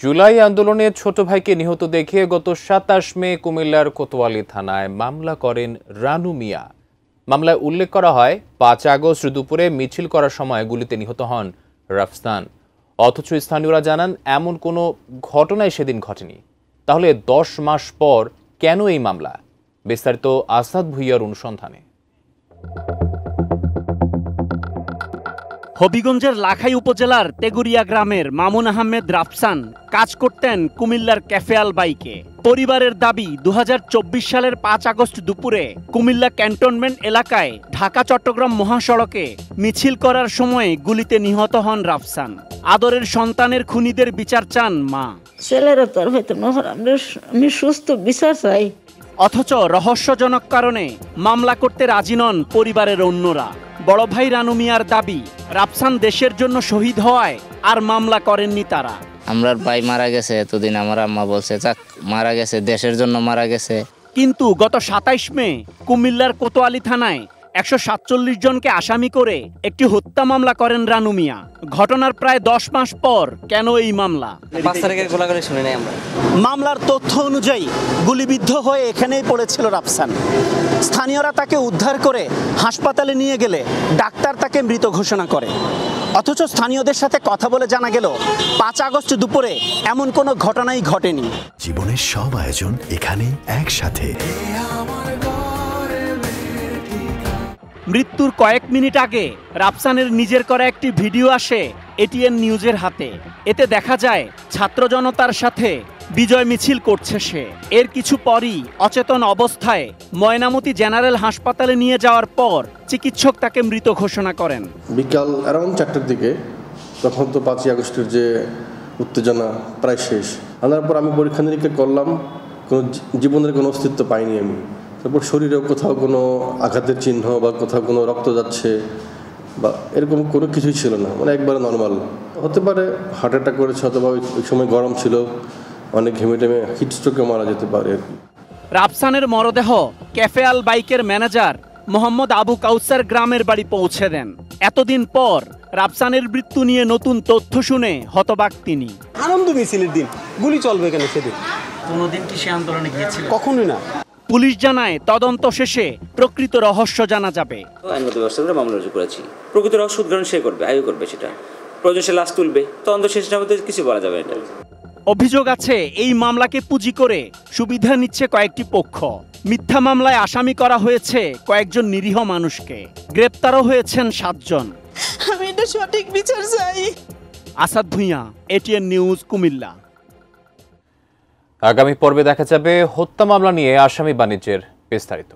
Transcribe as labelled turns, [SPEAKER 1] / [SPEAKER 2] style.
[SPEAKER 1] জুলাই আন্দোলনে ছোট ভাইকে নিহত দেখে গত ২৭ মে কুমিল্লার কোতোয়ালি থানায় মামলা করেন রানু মিয়া। মামলায় উল্লেখ করা হয় ৫ আগস্ট দুপুরে মিছিল করার সময় গুলিতে নিহত হন রাফসান। অথচ স্থানীয়রা জানান এমন কোনো ঘটনাই সেদিন ঘটেনি। তাহলে ১০ মাস পর কেন এই মামলা? বিস্তারিত আসাদ ভুইয়ার অনুসন্ধানে।
[SPEAKER 2] হবিগঞ্জের লাখাই উপজেলার তেগুরিয়া গ্রামের মামুন আহমেদ রাফসান কাজ করতেন কুমিল্লার ক্যাফে আল বাইকে। পরিবারের দাবি ২০২৪ সালের ৫ আগস্ট দুপুরে কুমিল্লা ক্যান্টনমেন্ট এলাকায় ঢাকা চট্টগ্রাম মহাসড়কে মিছিল করার সময় গুলিতে নিহত হন রাফসান। আদরের সন্তানের খুনিদের বিচার চান মা।
[SPEAKER 3] ছেলেরা তোর হয়তো আমি সুস্থ বিচার চাই।
[SPEAKER 2] অথচ রহস্যজনক কারণে মামলা করতে রাজি নন পরিবারের অন্যরা। বড় ভাই রানু মিয়ার দাবি রাফসান দেশের জন্য শহীদ হওয়ায় আর মামলা করেননি তারা।
[SPEAKER 4] আমরার ভাই মারা গেছে, এতদিন আমার আম্মা বলছে যাক মারা গেছে, দেশের জন্য মারা গেছে।
[SPEAKER 2] কিন্তু গত ২৭ মে কুমিল্লার কোতোয়ালি থানায় ১৪৭ জনকে আসামি করে একটি হত্যা মামলা করেন রানু মিয়া। ঘটনার প্রায় ১০ মাস পর কেন এই মামলা?
[SPEAKER 5] ৫ তারিখের গোলাগুলি শুনে নাই আমরা।
[SPEAKER 2] মামলার তথ্য অনুযায়ী গুলিবিদ্ধ হয়ে এখানেই পড়েছিল রাফসান। স্থানীয়রা তাকে উদ্ধার করে হাসপাতালে নিয়ে গেলে ডাক্তার তাকে মৃত ঘোষণা করে। অথচ স্থানীয়দের সাথে কথা বলে জানা গেল ৫ আগস্ট দুপুরে এমন কোনো ঘটনাই ঘটেনি।
[SPEAKER 6] জীবনের সব আয়োজন এখানে একসাথে।
[SPEAKER 2] মৃত্যুর কয়েক মিনিট আগে রাফসানের নিজের করা একটি ভিডিও আসে এটিএন নিউজের হাতে। এতে দেখা যায় ছাত্র জনতার সাথে বিজয় মিছিল করছে সে। এর কিছু পরই অচেতন অবস্থায় ময়নামতি জেনারেল হাসপাতালে নিয়ে যাওয়ার পর চিকিৎসক তাকে মৃত ঘোষণা করেন।
[SPEAKER 7] বিকাল অ্যারাউন্ড ৪টার দিকে, তখন তো ৫ই আগস্টের যে উত্তেজনা প্রায় শেষ। আনার পর আমি পরীক্ষা নিরীক্ষা করলাম, কোনো জীবনের কোনো অস্তিত্ব পাইনি আমি। তারপর শরীরেও কোথাও কোনো আঘাতের চিহ্ন বা কোথাও কোনো রক্ত যাচ্ছে বা এরকম কোনো কিছুই ছিল না, মানে একবারে নর্মাল। হতে পারে হার্ট অ্যাটাক করেছে, অথবা ওই সময় গরম ছিল, অনেক ঘেমে টেমে হিটস্ট্রোকে মারা যেতে পারে আর কি।
[SPEAKER 2] রাফসানের মরদেহ ক্যাফে আল বাইকের ম্যানেজার মোহাম্মদ আবু কাউসার গ্রামের বাড়ি পৌঁছে দেন। এতদিন পর রাফসানের মৃত্যু নিয়ে নতুন তথ্য শুনে হতবাক তিনি।
[SPEAKER 8] আনন্দ মিছিলের দিন গুলি চলবে কেন সেদিন?
[SPEAKER 5] কোনোদিন কি সে আন্দোলনে গিয়েছিল?
[SPEAKER 8] কখনোই না।
[SPEAKER 2] পুলিশ জানায় তদন্ত শেষে প্রকৃত রহস্য জানা যাবে।
[SPEAKER 9] আইনগত ব্যবস্থা করে মামলা রুজু করেছি। প্রকৃত রহস্য উদ্ঘাটন সে করবে, আয়ু করবে, সেটা প্রয়োজন সে লাশ তুলবে। তদন্ত শেষের মধ্যে কিছু বলা যাবে এটা।
[SPEAKER 2] অভিযোগ আছে এই মামলাকে পুঁজি করে সুবিধা নিচ্ছে কয়েকটি পক্ষ। মিথ্যা মামলায় আসামি করা হয়েছে কয়েকজন নিরীহ মানুষকে। গ্রেপ্তারও হয়েছেন ৭ জন।
[SPEAKER 3] আমি এটা সঠিক বিচার চাই।
[SPEAKER 2] Asad Bhuiyan, ATN news, Comilla.
[SPEAKER 1] আগামী পর্বে দেখা যাবে হত্যা মামলা নিয়ে আসামি বাণিজ্যের বিস্তারিত।